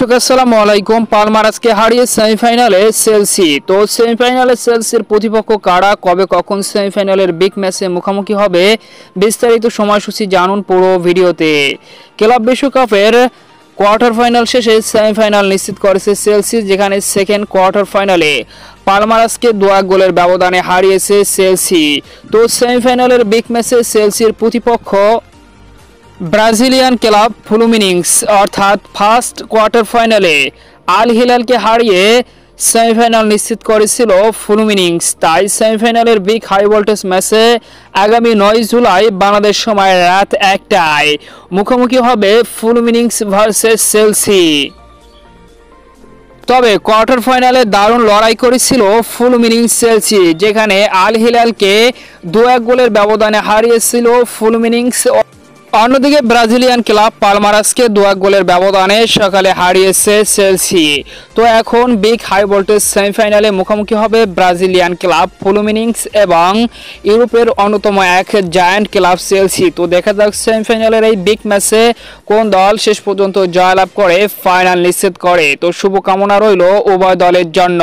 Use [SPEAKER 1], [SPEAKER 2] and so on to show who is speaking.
[SPEAKER 1] দর্শক আসসালামু আলাইকুম। পালমারাসকে হারিয়ে সেমিফাইনালে চেলসি। তো সেমিফাইনালে চেলসির প্রতিপক্ষ কারা, কবে কখন সেমিফাইনালের বিগ ম্যাচে মুখোমুখি হবে, বিস্তারিত সময়সূচি জানুন পুরো ভিডিওতে। ক্লাব বিশ্বকাপের কোয়ার্টার ফাইনাল শেষে সেমিফাইনাল নিশ্চিত করেছে চেলসি, যেখানে সেকেন্ড কোয়ার্টার ফাইনালে পালমারাসকে 2 গোলের ব্যবধানে হারিয়েছে চেলসি। তো সেমিফাইনালের বিগ ম্যাচে চেলসির প্রতিপক্ষ ব্রাজিলিয়ান ক্লাব ফ্লুমিনিংস, অর্থাৎ ফার্স্ট কোয়ার্টার ফাইনালে আল হিলালকে হারিয়ে সেমিফাইনাল নিশ্চিত করেছিল ফ্লুমিনিংস। তাই সেমিফাইনালের বিগ হাই ভোল্টেজ ম্যাচে আগামী 9 জুলাই বাংলাদেশ সময় রাত 1টায় মুখোমুখি হবে ফ্লুমিনিংস ভার্সেস চেলসি। তবে কোয়ার্টার ফাইনালে দারুণ লড়াই করেছিল ফ্লুমিনিংস চেলসি, যেখানে আল হিলালকে 2-1 গোলের ব্যবধানে হারিয়েছিল ফ্লুমিনিংস। অন্যদিকে ব্রাজিলিয়ান ক্লাব পালমারাসকে 2-1 গোলের ব্যবধানে সকালে হারিয়েছে চেলসি। তো এখন বিগ হাই ভোল্টেজ সেমিফাইনালে মুখোমুখি হবে ব্রাজিলিয়ান ক্লাব ফ্লুমিনিংস এবং ইউরোপের অন্যতম এক জায়ান্ট ক্লাব চেলসি। তো দেখা যাক সেমিফাইনালের এই বিগ ম্যাচে কোন দল শেষ পর্যন্ত জয়লাভ করে ফাইনাল নিশ্চিত করে। তো শুভকামনা রইল উভয় দলের জন্য।